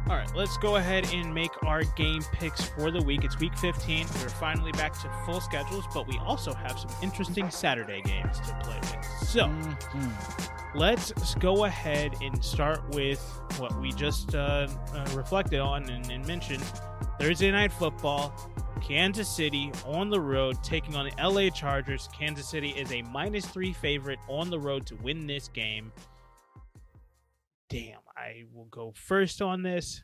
All right, let's go ahead and make our game picks for the week. It's week 15. We're finally back to full schedules, but we also have some interesting Saturday games to play with. So let's go ahead and start with what we just reflected on and mentioned. Thursday Night Football, Kansas City on the road taking on the LA Chargers. Kansas City is a -3 favorite on the road to win this game. Damn, I will go first on this.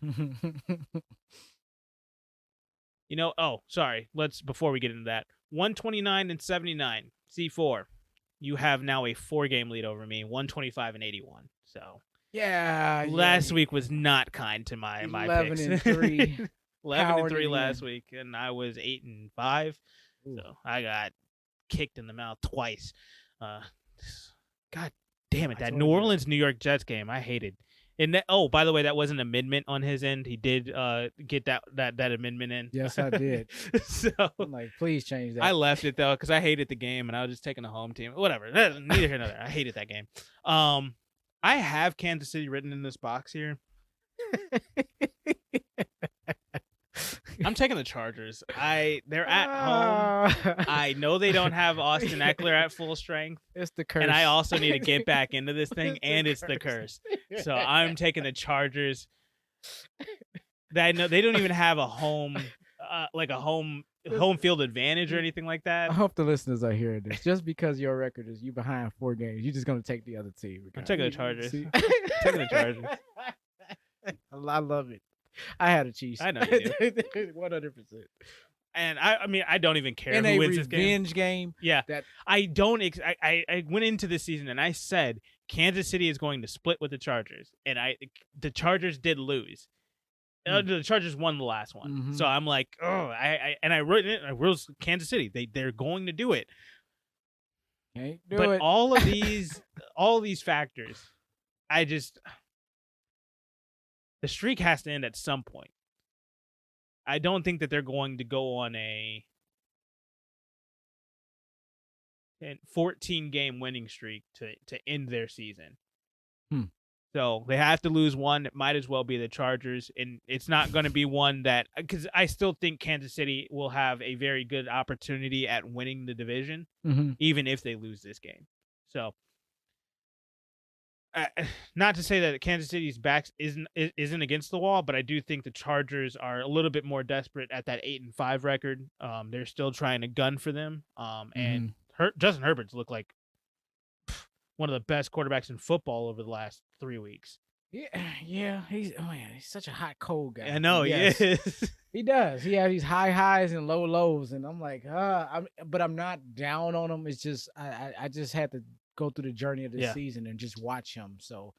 Before we get into that, 129-79, C4. You have now a 4-game lead over me, 125-81. So last week was not kind to my picks. 11-3. 11-3 last week, and I was 8-5. So I got kicked in the mouth twice. God damn it! That New Orleans New York Jets game, I hated. And that, by the way, that wasn't an amendment on his end. He did get that amendment in. Yes, I did. So I'm like, please change that. I left it though because I hated the game and I was just taking the home team. Whatever. Neither here nor there. I hated that game. I have Kansas City written in this box here. I'm taking the Chargers. They're at home. I know they don't have Austin Eckler at full strength. It's the curse. And I also need to get back into this thing, and it's the curse. So I'm taking the Chargers. I know they don't even have a home, home field advantage or anything like that. I hope the listeners are hearing this. Just because your record is you behind 4 games, you're just gonna take the other team. I'm taking the Chargers. Taking the Chargers. I love it. I had a Chiefs. I know you do. 100%. And I don't even care in who a wins this game. revenge game. Yeah, I don't. I went into this season and I said Kansas City is going to split with the Chargers, and the Chargers did lose. The Chargers won the last one, so I'm like, I wrote it. I wrote Kansas City. They're going to do it. Can't do but it. all of these factors, the streak has to end at some point. I don't think that they're going to go on a 14-game winning streak to end their season. So they have to lose one. It might as well be the Chargers, and it's not going to be one that, because I still think Kansas City will have a very good opportunity at winning the division, even if they lose this game. So, not to say that Kansas City's back isn't against the wall, but I do think the Chargers are a little bit more desperate at that 8-5 record. They're still trying to gun for them. And Justin Herbert's looked like one of the best quarterbacks in football over the last 3 weeks. Yeah. He's such a hot cold guy. I know he is. He does. He has these high highs and low lows, and I'm like, but I'm not down on him. It's just I just had to go through the journey of the season and just watch him. So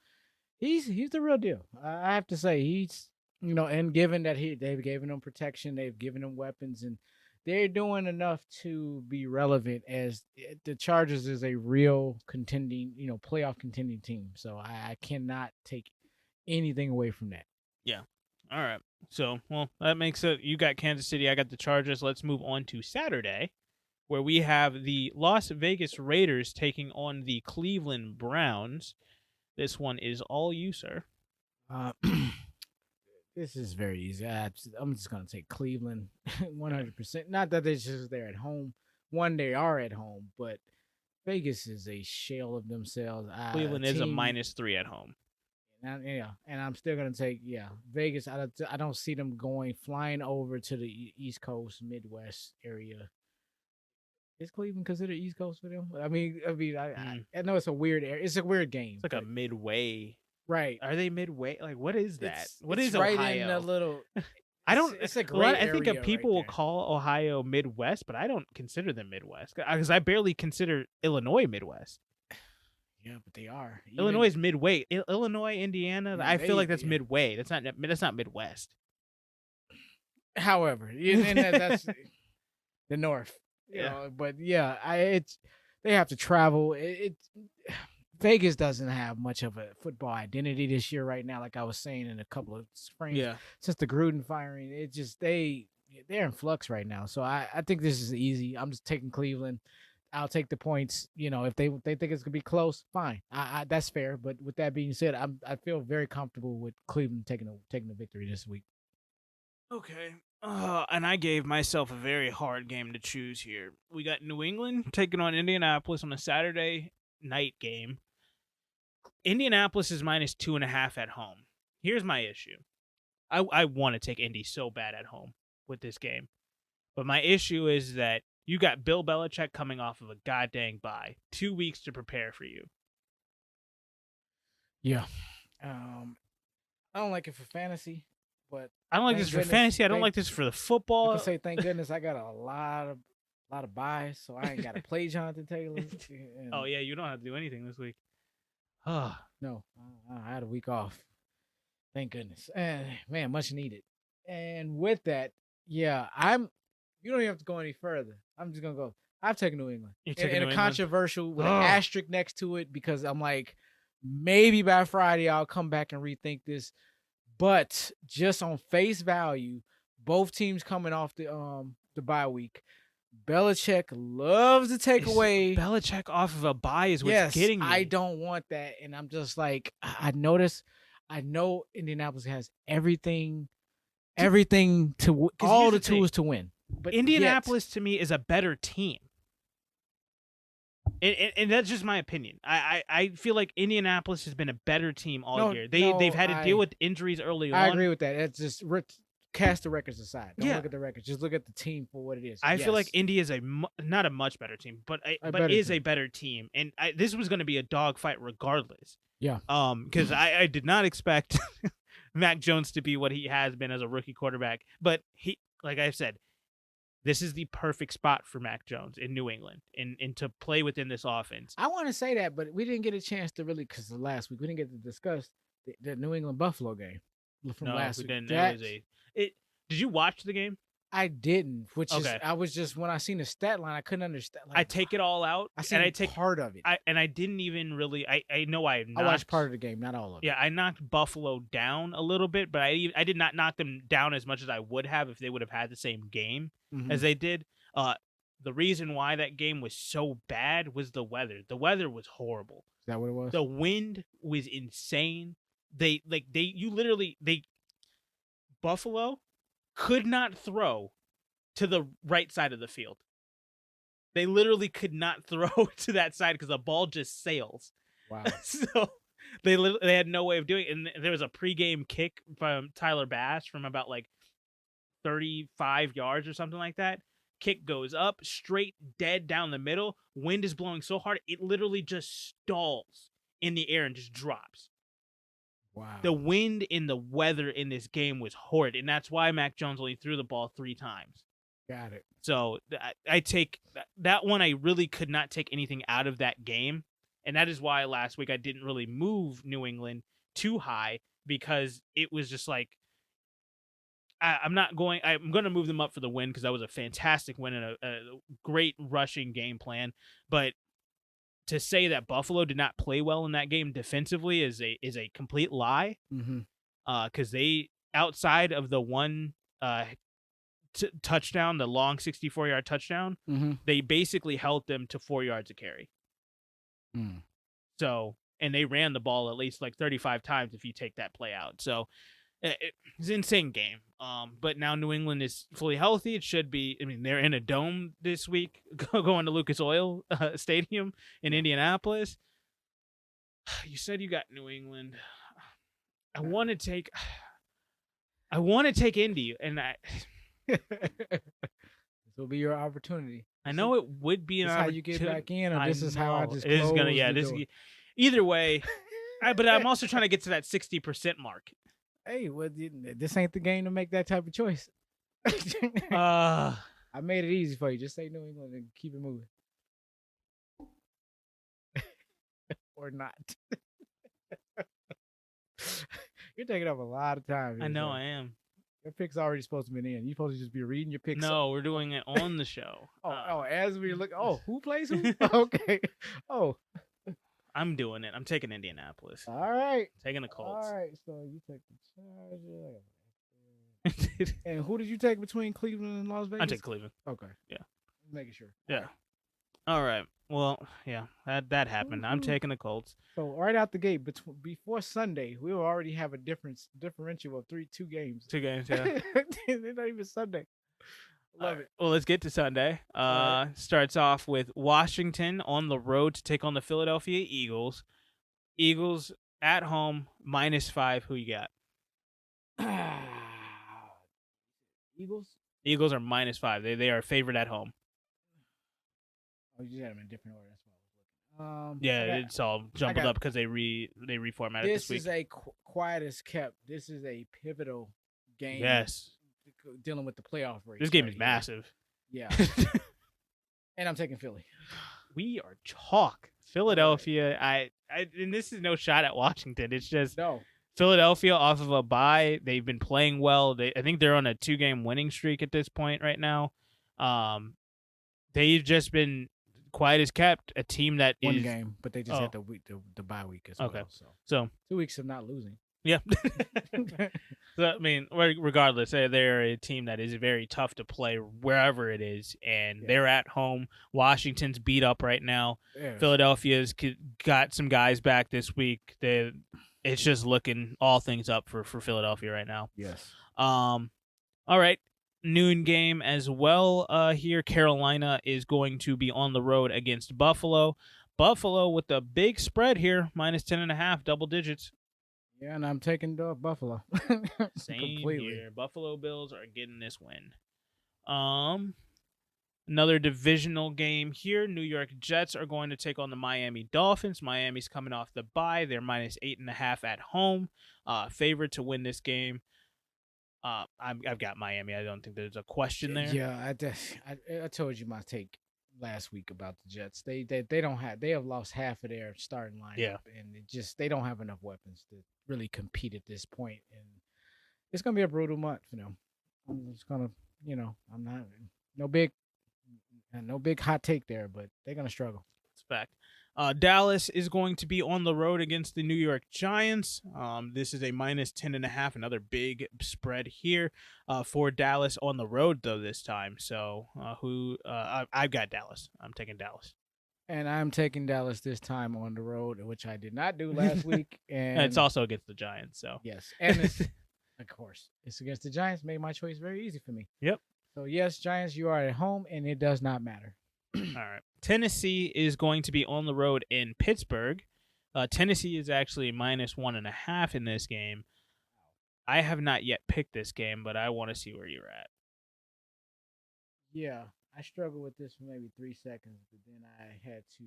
he's the real deal. I have to say he's and given that they've given him protection, they've given him weapons, and they're doing enough to be relevant as the Chargers is a real contending, playoff contending team. So I cannot take anything away from that. Yeah. All right. So, that makes it. You got Kansas City. I got the Chargers. Let's move on to Saturday, where we have the Las Vegas Raiders taking on the Cleveland Browns. This one is all you, sir. This is very easy. I'm just going to take Cleveland 100%. Not that they're just there at home. One, they are at home, but Vegas is a shell of themselves. Cleveland is a -3 at home. And I'm still going to take, Vegas. I don't see them flying over to the East Coast, Midwest area. Is Cleveland considered East Coast for them? I know it's a weird area. It's a weird game. It's like a midway. Right. Are they midway? Like, what is that? What is right Ohio? In a little. I don't. It's a great I think area people will call Ohio Midwest, but I don't consider them Midwest because I barely consider Illinois Midwest. Yeah, but they are. Illinois is midway. Illinois, Indiana. I feel like that's midway. That's not Midwest. However, that's the North. But they have to travel. Vegas doesn't have much of a football identity this year right now, like I was saying in a couple of springs. Yeah. Since the Gruden firing, they're in flux right now. So I think this is easy. I'm just taking Cleveland. I'll take the points. If they think it's gonna be close, fine. That's fair. But with that being said, I feel very comfortable with Cleveland taking the victory this week. Okay. And I gave myself a very hard game to choose here. We got New England taking on Indianapolis on a Saturday night game. Indianapolis is -2.5 at home. Here's my issue. I want to take Indy so bad at home with this game. But my issue is that you got Bill Belichick coming off of a goddamn bye. 2 weeks to prepare for you. Yeah. I don't like it for fantasy, but I don't like this for fantasy. I don't like this for the football. I can say thank goodness I got a lot of buys, so I ain't got to play Jonathan Taylor. Oh yeah, you don't have to do anything this week. Oh no, I had a week off. Thank goodness. And man, much needed. And with that, yeah, you don't even have to go any further. I'm just gonna go. I've taken New England. And a controversial with an asterisk next to it because I'm like, maybe by Friday I'll come back and rethink this. But just on face value, both teams coming off the bye week. Belichick loves to take away. Belichick off of a bye is what's getting me. I don't want that. And I'm just like, I know Indianapolis has everything to all the tools to win. But Indianapolis to me is a better team. And that's just my opinion. I feel like Indianapolis has been a better team all year. They've had to deal with injuries early on. I agree with that. It's just cast the records aside. Don't look at the records. Just look at the team for what it is. I feel like Indy is not a much better team, but is a better team. And this was going to be a dogfight regardless. Yeah. Because I did not expect Mac Jones to be what he has been as a rookie quarterback. But he, like I said, this is the perfect spot for Mac Jones in New England and to play within this offense. I want to say that, but we didn't get a chance to really, because last week we didn't get to discuss the New England Buffalo game from last week. Didn't. Did you watch the game? I didn't, I was just, when I seen the stat line, I couldn't understand. I take it all out. I take part of it. I didn't even really, I know I watched part of the game, not all of it. Yeah, I knocked Buffalo down a little bit, but I did not knock them down as much as I would have if they would have had the same game as they did. The reason why that game was so bad was the weather. The weather was horrible. Is that what it was? The wind was insane. Buffalo could not throw to the right side of the field. They literally could not throw to that side because the ball just sails. Wow. So they had no way of doing it. And there was a pregame kick from Tyler Bass from about like 35 yards or something like that. Kick goes up, straight dead down the middle. Wind is blowing so hard, it literally just stalls in the air and just drops. Wow. The wind and the weather in this game was horrid, and that's why Mac Jones only threw the ball 3 times. Got it. So I take that one. I really could not take anything out of that game, and that is why last week I didn't really move New England too high because it was just like I'm going to move them up for the win because that was a fantastic win and a great rushing game plan, but to say that Buffalo did not play well in that game defensively is a complete lie. Because they, outside of the one touchdown, the long 64-yard touchdown, they basically held them to 4 yards a carry. So, and they ran the ball at least like 35 times if you take that play out. So it's an insane game. But now New England is fully healthy. It should be. I mean, they're in a dome this week, going to Lucas Oil Stadium in Indianapolis. You said you got New England. I want to take Indy, and this will be your opportunity. I know it would be an opportunity. How you get back in, or this is how I just. It is gonna. Yeah. Either way, but I'm also trying to get to that 60% mark. Hey, well, this ain't the game to make that type of choice. I made it easy for you. Just say New England and keep it moving. Or not. You're taking up a lot of time. I know I am. Your pick's already supposed to be in. You're supposed to just be reading your picks. No, we're doing it on the show. As we look. Who plays who? Okay. I'm doing it. I'm taking Indianapolis. All right. Taking the Colts. All right. So you take the Chargers. And who did you take between Cleveland and Las Vegas? I take Cleveland. Okay. Yeah. Making sure. Yeah. All right. Well, yeah, that happened. I'm taking the Colts. So right out the gate, before Sunday, we will already have a differential of two games. 2 games, yeah. They're not even Sunday. Love it. Well, let's get to Sunday. Right. Starts off with Washington on the road to take on the Philadelphia Eagles. Eagles at home, -5. Who you got? Eagles? Eagles are -5. They are favored at home. Oh, you had them in different order. That's what I was looking. Yeah, it's all jumbled up because they reformatted this week. This is a quiet as kept. This is a pivotal game. Yes. Dealing with the playoff race. This game is massive. Yeah. And I'm taking Philly. We are chalk. Philadelphia, and this is no shot at Washington. It's just Philadelphia off of a bye. They've been playing well. I think they're on a 2-game winning streak at this point right now. They've just been quiet as kept. A team that one is game, but they just had the bye week as well. So 2 weeks of not losing. Yeah. So, I mean, regardless, they're a team that is very tough to play wherever it is, and they're at home. Washington's beat up right now. Yes. Philadelphia's got some guys back this week. It's just looking all things up for Philadelphia right now. Yes. All right. Noon game as well here. Carolina is going to be on the road against Buffalo. Buffalo with a big spread here, -10.5, double digits. Yeah, and I'm taking Buffalo. Same here. Buffalo Bills are getting this win. Another divisional game here. New York Jets are going to take on the Miami Dolphins. Miami's coming off the bye. They're -8.5 at home. Favored to win this game. I've got Miami. I don't think there's a question there. Yeah, I told you my take last week about the Jets. They have lost half of their starting lineup, and they don't have enough weapons to really compete at this point, and it's gonna be a brutal month for them. It's gonna, I'm not no big hot take there, but they're gonna struggle. It's a fact. Dallas is going to be on the road against the New York Giants. This is a -10.5, another big spread here for Dallas on the road, though, this time. So I've got Dallas. I'm taking Dallas. And I'm taking Dallas this time on the road, which I did not do last week. And it's also against the Giants. So yes, and of course, it's against the Giants. Made my choice very easy for me. Yep. So yes, Giants, you are at home, and it does not matter. All right. Tennessee is going to be on the road in Pittsburgh. Tennessee is actually -1.5 in this game. I have not yet picked this game, but I want to see where you're at. Yeah, I struggled with this for maybe 3 seconds, but then I had to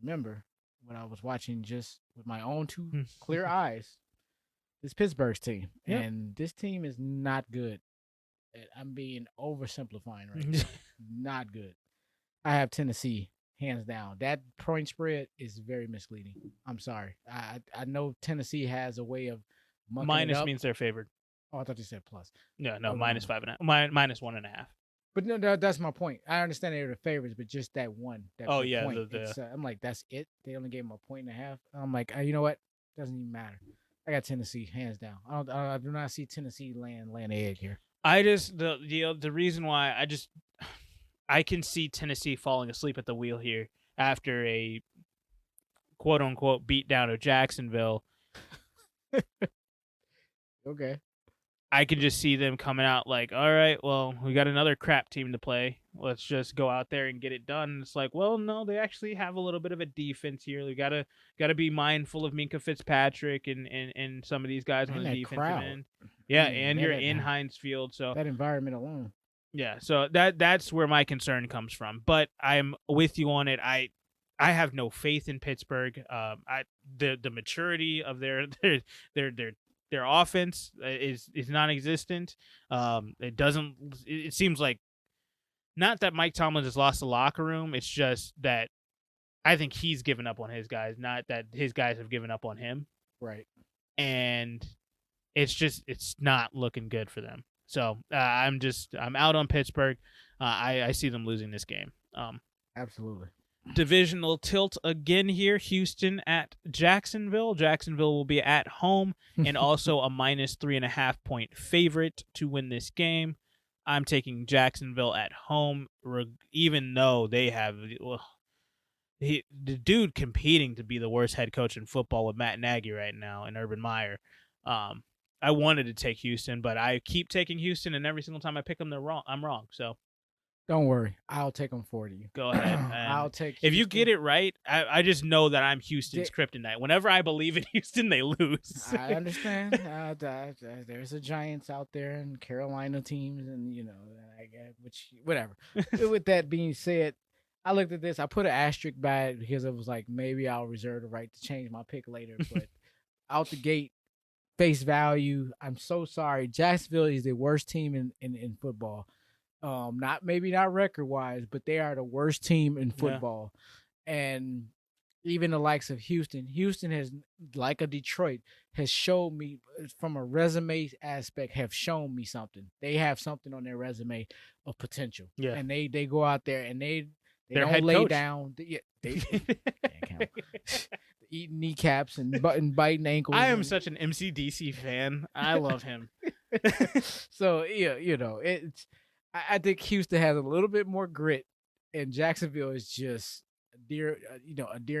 remember what I was watching just with my own two clear eyes. This Pittsburgh's team, and this team is not good. I'm being oversimplifying right now. Not good. I have Tennessee hands down. That point spread is very misleading. I'm sorry. I know Tennessee has a way of minus means they're favored. Oh, I thought you said plus. No, -5.5, -1.5. But no, that's my point. I understand they're the favorites, but just that one. Point. I'm like, that's it. They only gave them 1.5. I'm like, you know what? Doesn't even matter. I got Tennessee hands down. I do not see Tennessee laying an egg here. I just the reason why I can see Tennessee falling asleep at the wheel here after a quote unquote beatdown of Jacksonville. Okay. I can just see them coming out like, all right, well, we got another crap team to play. Let's just go out there and get it done. And it's like, well, no, they actually have a little bit of a defense here. We gotta be mindful of Minkah Fitzpatrick and some of these guys on the defensive end. Yeah, and you're in Heinz Field, so that environment alone. Yeah, so that's where my concern comes from. But I'm with you on it. I have no faith in Pittsburgh. The maturity of their offense is non-existent. It seems like not that Mike Tomlin has lost the locker room. It's just that I think he's given up on his guys, not that his guys have given up on him. Right. And it's not looking good for them. So I'm out on Pittsburgh. I see them losing this game. Absolutely. Divisional tilt again here. Houston at Jacksonville. Jacksonville will be at home and also a -3.5 point favorite to win this game. I'm taking Jacksonville at home, even though they have the dude competing to be the worst head coach in football with Matt Nagy right now and Urban Meyer. I wanted to take Houston, but I keep taking Houston, and every single time I pick them, I'm wrong. So don't worry, I'll take them for you. Go ahead. I'll take. Houston. If you get it right, I just know that I'm Houston's kryptonite. Whenever I believe in Houston, they lose. I understand. There's a Giants out there and Carolina teams, and whatever. With that being said, I looked at this. I put an asterisk by it because it was like maybe I'll reserve the right to change my pick later. But out the gate, face value, I'm so sorry. Jacksonville is the worst team in football. Not record wise, but they are the worst team in football. Yeah. And even the likes of Houston has, like a Detroit, has showed me from a resume aspect, have shown me something. They have something on their resume of potential. Yeah. And they go out there and they don't lay down. They eating kneecaps and biting ankles. I am such an MCDC fan. I love him. So it's. I think Houston has a little bit more grit, and Jacksonville is just a deer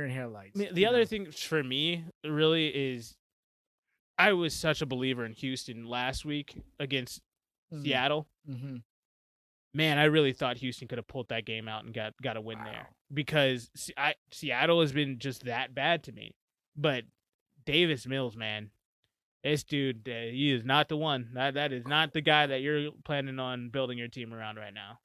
in headlights. The other thing for me really is, I was such a believer in Houston last week against Seattle. Mm-hmm. Man, I really thought Houston could have pulled that game out and got a win there, because Seattle has been just that bad to me. But Davis Mills, man. This dude, he is not the one. That is not the guy that you're planning on building your team around right now.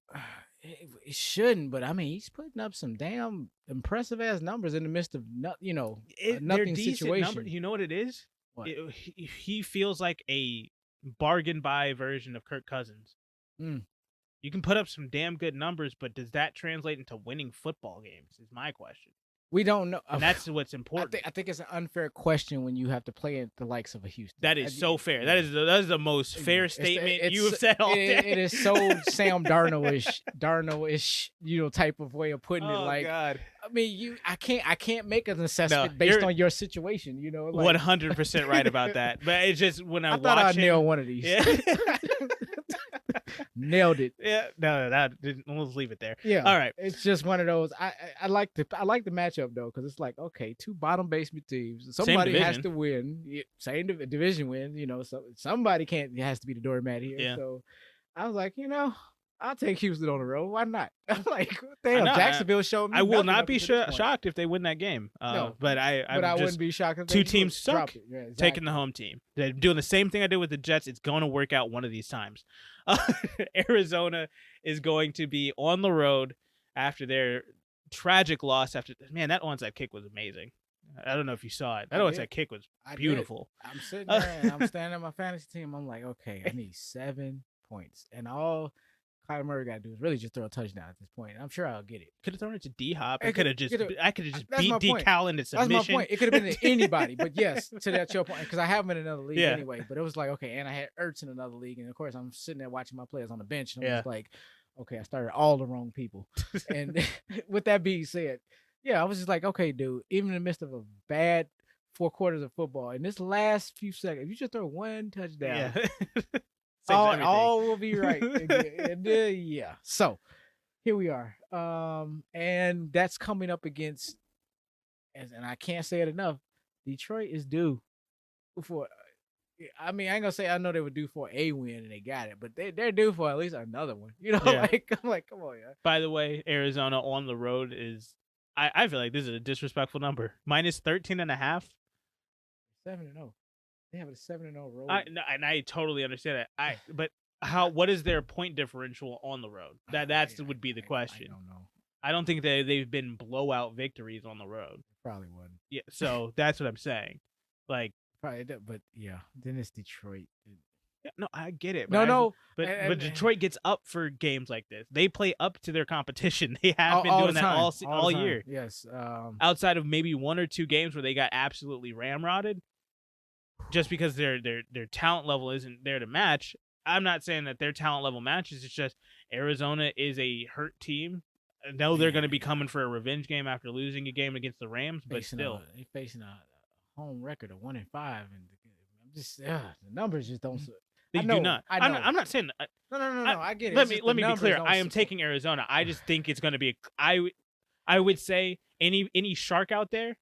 It shouldn't, but I mean, he's putting up some damn impressive ass numbers in the midst of nothing situation. Numbers. You know what it is? What? He feels like a bargain buy version of Kirk Cousins. You can put up some damn good numbers, but does that translate into winning football games? Is my question. We don't know. And that's what's important. I think it's an unfair question when you have to play at the likes of a Houston. That is so fair. That is the most fair statement you have said all day. It is so Sam Darnold-ish, type of way of putting it. Like, God. I mean, I can't make an assessment based on your situation. 100% right about that. But it's just when I thought I'd nail one of these. Yeah. Nailed it. Yeah, no, we'll leave it there. Yeah, all right. It's just one of those. I like the matchup though, because it's like, okay, two bottom basement teams. Somebody has to win. Same division win. So somebody has to be the doormat here. Yeah. So I was like, I'll take Houston on the road. Why not? I'm like, damn, Jacksonville showed me. I will not be shocked if they win that game. No, but I wouldn't be shocked if two teams suck. Yeah, exactly. Taking the home team. They're doing the same thing I did with the Jets. It's going to work out one of these times. Arizona is going to be on the road after their tragic loss. That onside kick was amazing. I don't know if you saw it. That onside kick was beautiful. I'm sitting there and I'm standing at my fantasy team. I'm like, okay, I need 7 points, and all Kyler Murray got to do is really just throw a touchdown at this point. I'm sure I'll get it. Could have thrown it to D-Hop. I could have just beat D-Cal into submission. That's my point. It could have been to anybody, but yes, to that your point, because I have him in another league anyway. But it was like, okay, and I had Ertz in another league, and of course I'm sitting there watching my players on the bench, and I'm just like, okay, I started all the wrong people. And with that being said, I was just like, okay, dude, even in the midst of a bad 4 quarters of football, in this last few seconds, you just throw one touchdown. All will be right. Yeah. So here we are. And that's coming up against, and I can't say it enough, Detroit is due for, I mean, I ain't gonna say I know they were due for a win and they got it, but they're due for at least another one. I'm like, come on, yeah. By the way, Arizona on the road is, I feel like this is a disrespectful number. Minus 13.5. 7-0. They have a 7-0 road. And I totally understand that. But what is their point differential on the road? That would be the question. I don't know. I don't think they've been blowout victories on the road. Probably wouldn't. Yeah, so that's what I'm saying. Like, probably, but yeah, then it's Detroit. Yeah, no, I get it. But but Detroit gets up for games like this. They play up to their competition. They have been doing that all year. Yes. Outside of maybe 1 or 2 games where they got absolutely ramrodded, just because their talent level isn't there to match. I'm not saying that their talent level matches. It's just Arizona is a hurt team. I know they're going to be coming for a revenge game after losing a game against the Rams, but still, they're facing a home record of 1-5, and I'm just the numbers just don't. They do not. I'm not saying. No. I get it. Let me be clear. I am taking Arizona. I just think it's going to be. I would say any shark out there,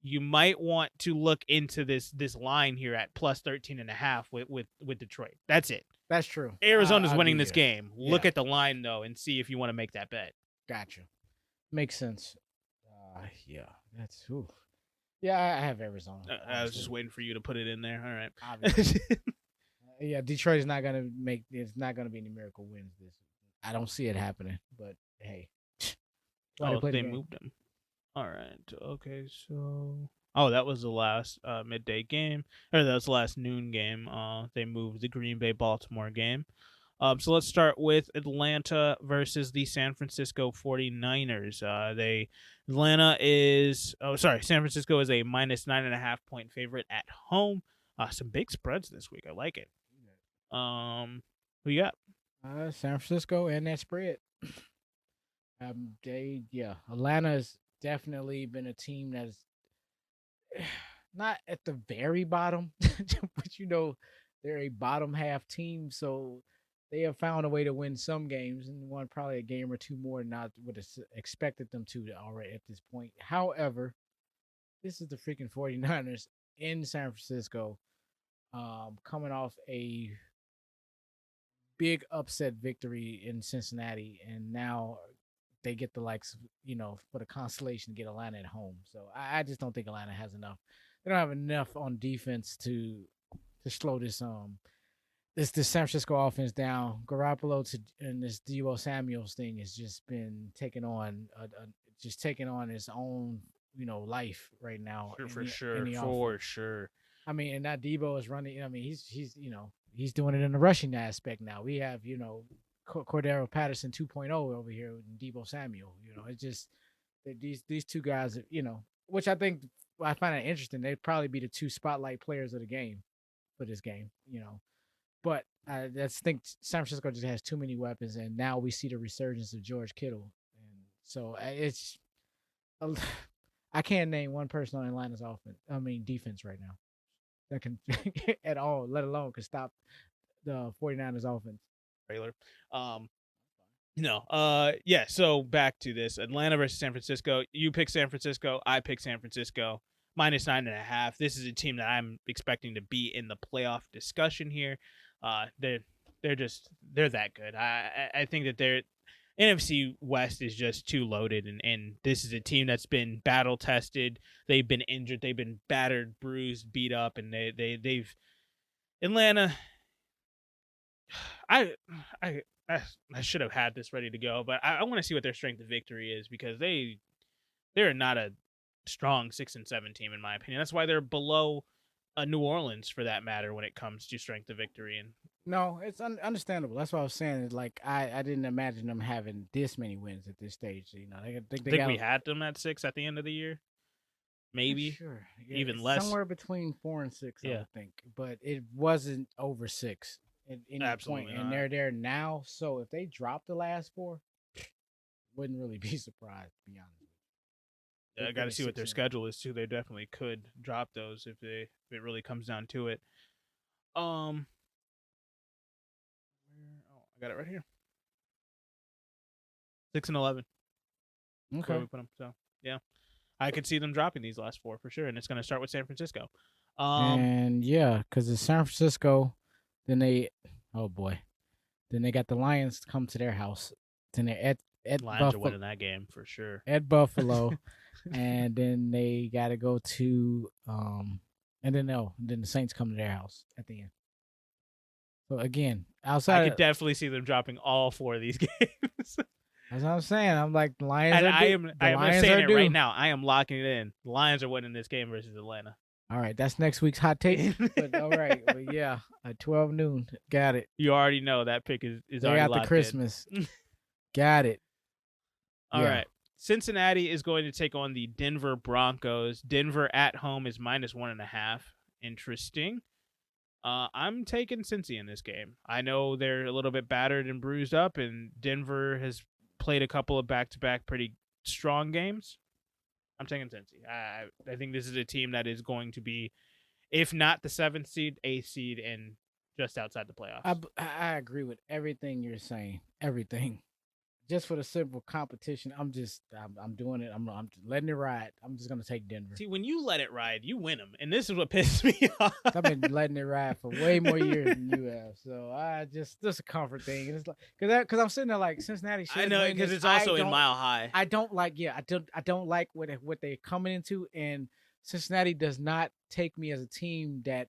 you might want to look into this line here at plus 13.5 with Detroit. That's it. That's true. Arizona's I'll winning give this you that. game. Look Yeah. at the line though and see if you want to make that bet. Gotcha. Makes sense. Yeah, that's oof. Yeah, I have Arizona. I was just waiting for you to put it in there. All right. Obviously. Yeah, Detroit is not gonna make. It's not gonna be any miracle wins. This, I don't see it happening. But hey, they moved them. All right. Okay. So, that was the last midday game, or that was the last noon game. They moved the Green Bay Baltimore game. So let's start with Atlanta versus the San Francisco 49ers. San Francisco is a minus 9.5 point favorite at home. Some big spreads this week. I like it. Who you got? San Francisco and that spread. Atlanta's definitely been a team that's not at the very bottom, but they're a bottom half team, so they have found a way to win some games and won probably a game or two more than I would have expected them to already at this point. However, this is the freaking 49ers in San Francisco, coming off a big upset victory in Cincinnati, and now they get the for the consolation to get Atlanta at home. So I just don't think Atlanta has enough. They don't have enough on defense to slow this San Francisco offense down. Garoppolo and this Deebo Samuels thing has just been taking on its own life right now. For sure. I mean, and that Deebo is running. I mean, he's doing it in the rushing aspect now. We have Cordero Patterson 2.0 over here with Deebo Samuel. It's just these two guys, which I think I find it interesting. They'd probably be the two spotlight players of the game for this game, But I just think San Francisco just has too many weapons, and now we see the resurgence of George Kittle, and so I can't name one person on Atlanta's defense right now that can at all, let alone could stop the 49ers offense. Trailer. So back to this. Atlanta versus San Francisco. You pick San Francisco, I pick San Francisco. Minus 9.5. This is a team that I'm expecting to be in the playoff discussion here. They're that good. I think that their NFC West is just too loaded, and this is a team that's been battle tested. They've been injured, they've been battered, bruised, beat up, and they've Atlanta. I should have had this ready to go, but I want to see what their strength of victory is, because they're not a strong 6-7 team in my opinion. That's why they're below New Orleans for that matter when it comes to strength of victory. And no, it's understandable. That's what I was saying. It's like I didn't imagine them having this many wins at this stage. I think we had them at 6 at the end of the year. Maybe sure. Even less, somewhere between 4 and 6. I would think, but it wasn't over 6 at any Absolutely point. not. And they're there now. So if they drop the last 4, wouldn't really be surprised, to be honest. I got to see what their schedule is too. They definitely could drop those if it really comes down to it. I got it right here. 6-11. Okay. Where we put them. So yeah, I could see them dropping these last 4 for sure, and it's going to start with San Francisco. And yeah, because it's San Francisco, then they got the Lions come to their house. Then they're at Lions Buffalo, are winning that game for sure. At Buffalo, and then they got to go to then the Saints come to their house at the end. So again, outside, I could definitely see them dropping all 4 of these games. That's what I'm saying. I'm like, the Lions. And I am saying it right now. I am locking it in. The Lions are winning this game versus Atlanta. All right, that's next week's hot take. But all right, well, yeah, at 12 noon, got it. You already know that pick is they already got locked the Christmas. Got it. All right. Cincinnati is going to take on the Denver Broncos. Denver at home is minus 1.5. Interesting. I'm taking Cincy in this game. I know they're a little bit battered and bruised up, and Denver has played a couple of back-to-back pretty strong games. I'm taking Cincy. I think this is a team that is going to be, if not the 7th seed, 8th seed, and just outside the playoffs. I agree with everything you're saying. Everything. just for the simple competition, I'm doing it. I'm letting it ride. I'm just gonna take Denver. See, when you let it ride, you win them, and this is what pisses me off. I've been letting it ride for way more years than you have, so I just a comfort thing. And it's like because I'm sitting there like Cincinnati. I know because it's also in Mile High. I don't like I don't like what they're coming into, and Cincinnati does not take me as a team that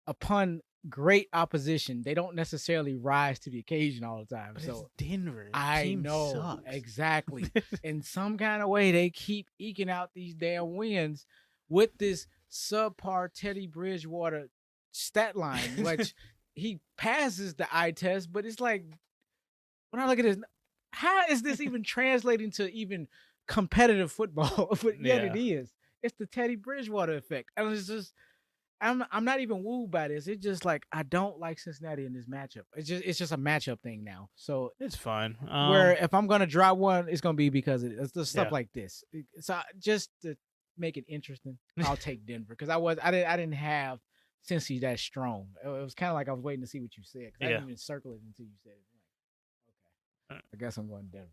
upon great opposition, they don't necessarily rise to the occasion all the time. But so it's Denver. I team know sucks. exactly. In some kind of way, they keep eking out these damn wins with this subpar Teddy Bridgewater stat line, which he passes the eye test. But it's like when I look at this, how is this even translating to even competitive football? But yet it is. It's the Teddy Bridgewater effect, and it's just. I'm not even wooed by this. It's just like I don't like Cincinnati in this matchup. It's just a matchup thing now. So it's fine. Where if I'm gonna drop one, it's gonna be because it's the stuff like this. So just to make it interesting, I'll take Denver because I didn't have Cincy that strong. It was kind of like I was waiting to see what you said. I didn't even circle it until you said it. Okay, I guess I'm going Denver.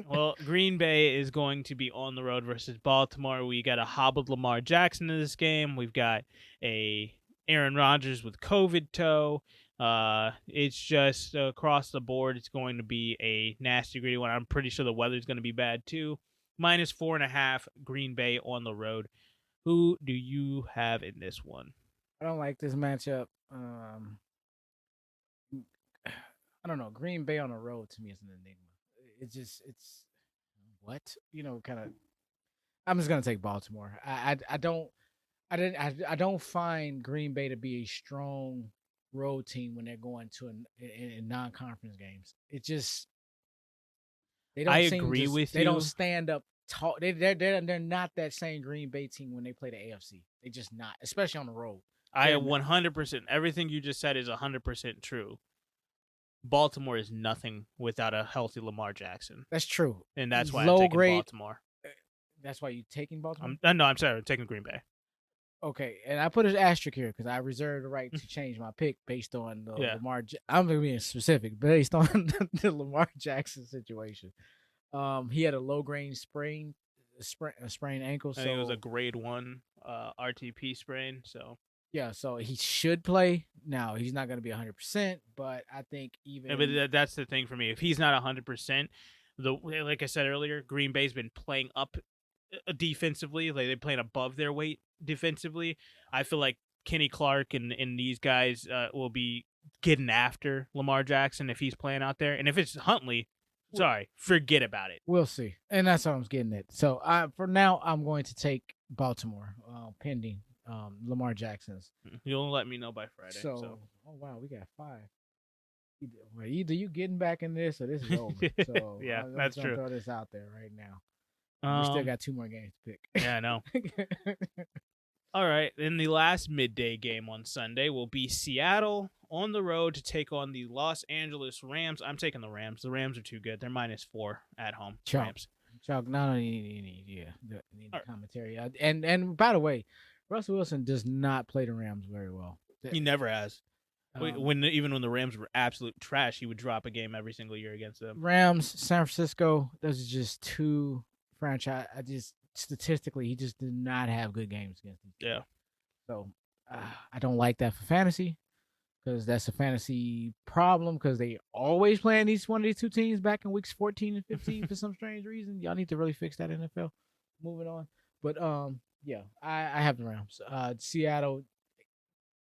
Well, Green Bay is going to be on the road versus Baltimore. We got a hobbled Lamar Jackson in this game. We've got a Aaron Rodgers with COVID toe. It's just across the board. It's going to be a nasty, gritty one. I'm pretty sure the weather's going to be bad too. -4.5 Green Bay on the road. Who do you have in this one? I don't like this matchup. I don't know. Green Bay on the road to me is an enigma. It's what kind of. I'm just gonna take Baltimore. I don't find Green Bay to be a strong road team when they're going to in non-conference games. It just they don't. I agree with you. They don't stand up tall. They're not that same Green Bay team when they play the AFC. They just not, especially on the road. I 100%. Everything you just said is 100% true. Baltimore is nothing without a healthy Lamar Jackson. That's true. And that's why I'm taking Baltimore. That's why you're taking Baltimore? No, I'm sorry. I'm taking Green Bay. Okay, and I put an asterisk here because I reserve the right to change my pick based on the Lamar. I'm being specific, based on the Lamar Jackson situation. He had a low-grade sprained ankle. I think it was a grade 1 RTP sprain. So yeah, so he should play. Now he's not going to be 100%, but I think even. But that's the thing for me. If he's not 100%, like I said earlier, Green Bay's been playing up defensively. Like they're playing above their weight defensively. I feel like Kenny Clark and these guys will be getting after Lamar Jackson if he's playing out there. And if it's Huntley, sorry, forget about it. We'll see. And that's what I'm getting at. So for now, I'm going to take Baltimore, pending Lamar Jackson's. You'll let me know by Friday. So. Oh wow, we got 5. Either you getting back in this or this is over. So yeah, that's true. Throw this out there right now. We still got 2 more games to pick. Yeah, I know. All right, then the last midday game on Sunday will be Seattle on the road to take on the Los Angeles Rams. I'm taking the Rams. The Rams are too good. They're -4 at home. Rams. Chuck, no, you need the commentary. And by the way, Russell Wilson does not play the Rams very well. He never has. Even when the Rams were absolute trash, he would drop a game every single year against them. Rams, San Francisco, those are just 2 franchise. Statistically, he just did not have good games against them. Yeah. So I don't like that for fantasy because that's a fantasy problem because they always playing one of these 2 teams back in weeks 14 and 15 for some strange reason. Y'all need to really fix that, NFL. Moving on. But yeah, I have the Rams. Seattle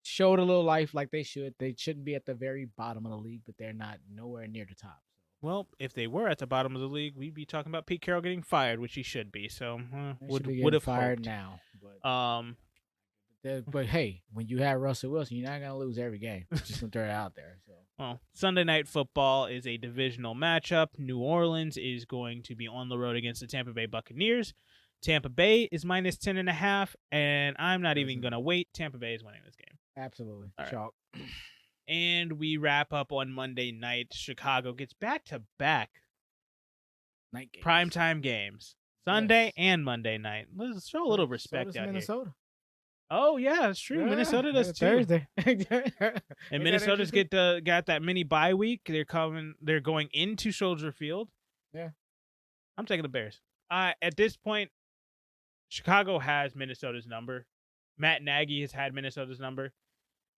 showed a little life like they should. They shouldn't be at the very bottom of the league, but they're not nowhere near the top. Well, if they were at the bottom of the league, we'd be talking about Pete Carroll getting fired, which he should be. So would have fired now. But hey, when you have Russell Wilson, you're not gonna lose every game. Just gonna throw it out there. So. Well, Sunday Night Football is a divisional matchup. New Orleans is going to be on the road against the Tampa Bay Buccaneers. Tampa Bay is -10.5, and I'm not even gonna wait. Tampa Bay is winning this game. Absolutely. All right. Chalk. And we wrap up on Monday night. Chicago gets back-to-back night games. primetime games. Sunday and Monday night. Let's show a little respect out Minnesota. Oh yeah, that's true. Yeah, Minnesota does too. Thursday. And Minnesota's got that mini bye week. They're going into Soldier Field. Yeah. I'm taking the Bears. At this point, Chicago has Minnesota's number. Matt Nagy has had Minnesota's number.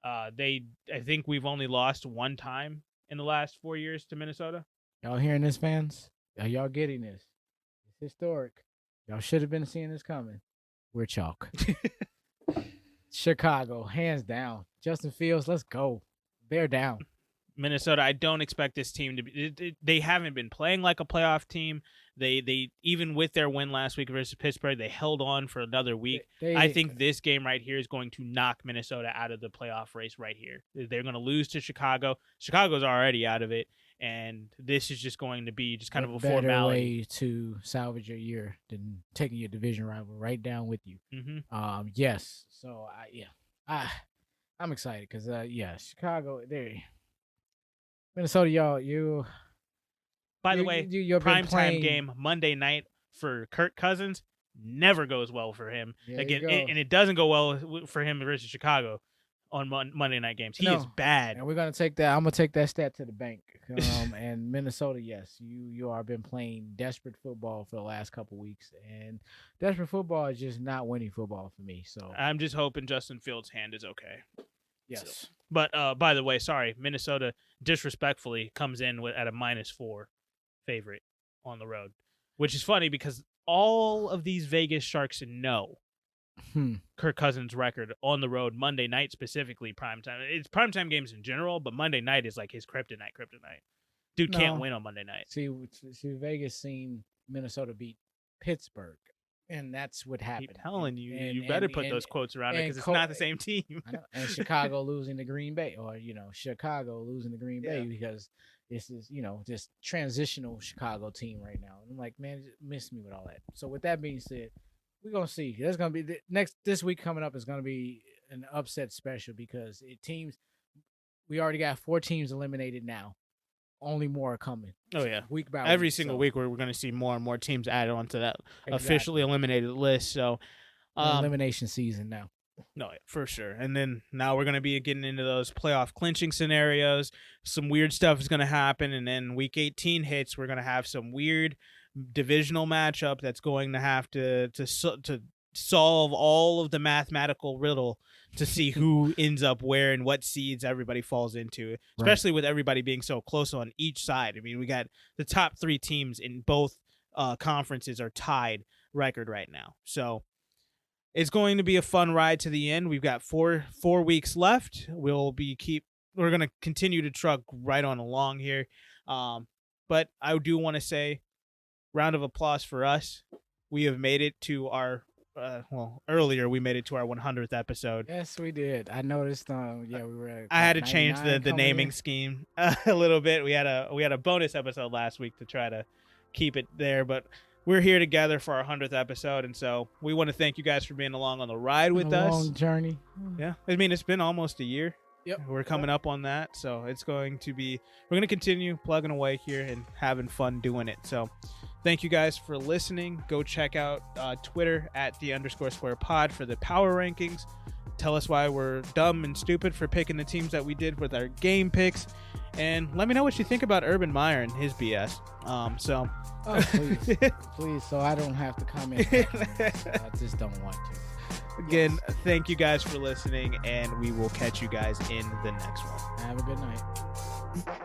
I think we've only lost one time in the last 4 years to Minnesota. Y'all hearing this, fans? Are y'all getting this? It's historic. Y'all should have been seeing this coming. We're chalk. Chicago, hands down. Justin Fields, let's go. They're down. Minnesota, I don't expect this team to be. They haven't been playing like a playoff team. They even with their win last week versus Pittsburgh, they held on for another week. I think this game right here is going to knock Minnesota out of the playoff race right here. They're going to lose to Chicago. Chicago's already out of it, and this is just going to be just kind of a formality. Better way to salvage your year than taking your division rival right down with you. Mm-hmm. Yes. So I'm excited because Chicago, Minnesota, y'all, By the way, primetime game Monday night for Kirk Cousins never goes well for him. Again, and it doesn't go well for him versus Chicago on Monday night games. He is bad. And we're gonna take that. I'm gonna take that stat to the bank. And Minnesota, yes, you are been playing desperate football for the last couple weeks, and desperate football is just not winning football for me. So I'm just hoping Justin Fields' hand is okay. Yes. So, but by the way, sorry, Minnesota disrespectfully comes in at a -4 favorite on the road, which is funny because all of these Vegas Sharks know Kirk Cousins' record on the road Monday night, specifically primetime. It's primetime games in general, but Monday night is like his kryptonite. Dude can't win on Monday night. See, Vegas seen Minnesota beat Pittsburgh, and that's what happened. I keep telling you, you better put those quotes around it because it's not the same team. I know. And Chicago losing to Green Bay, or Chicago losing to Green Bay because this is this transitional Chicago team right now. And I'm like, man, miss me with all that. So with that being said, we're gonna see. There's gonna be this week coming up is gonna be an upset special because we already got 4 teams eliminated now. Only more are coming. Oh yeah, week by every week, single week we're going to see more and more teams added onto that officially eliminated list. So elimination season now. No, for sure. And then now we're going to be getting into those playoff clinching scenarios. Some weird stuff is going to happen, and then week 18 hits. We're going to have some weird divisional matchup that's going to have to solve all of the mathematical riddle to see who ends up where and what seeds everybody falls into, especially with everybody being so close on each side. I mean, we got the top 3 teams in both conferences are tied record right now. So it's going to be a fun ride to the end. We've got four weeks left. We're going to continue to truck right on along here. But I do want to say, round of applause for us. We have made it to our earlier we made it to our 100th episode. Yes, we did. I noticed. We were. I had to change the naming scheme a little bit. We had a bonus episode last week to try to keep it there, but we're here together for our 100th episode, and so we want to thank you guys for being along on the ride with us. Long journey. Yeah, I mean it's been almost a year. Yep, we're coming up on that, so we're going to continue plugging away here and having fun doing it. So thank you guys for listening. Go check out Twitter at @_square pod for the power rankings. Tell us why we're dumb and stupid for picking the teams that we did with our game picks. And let me know what you think about Urban Meyer and his BS. Please, so I don't have to comment. I just don't want to. Again, thank you guys for listening, and we will catch you guys in the next one. Have a good night.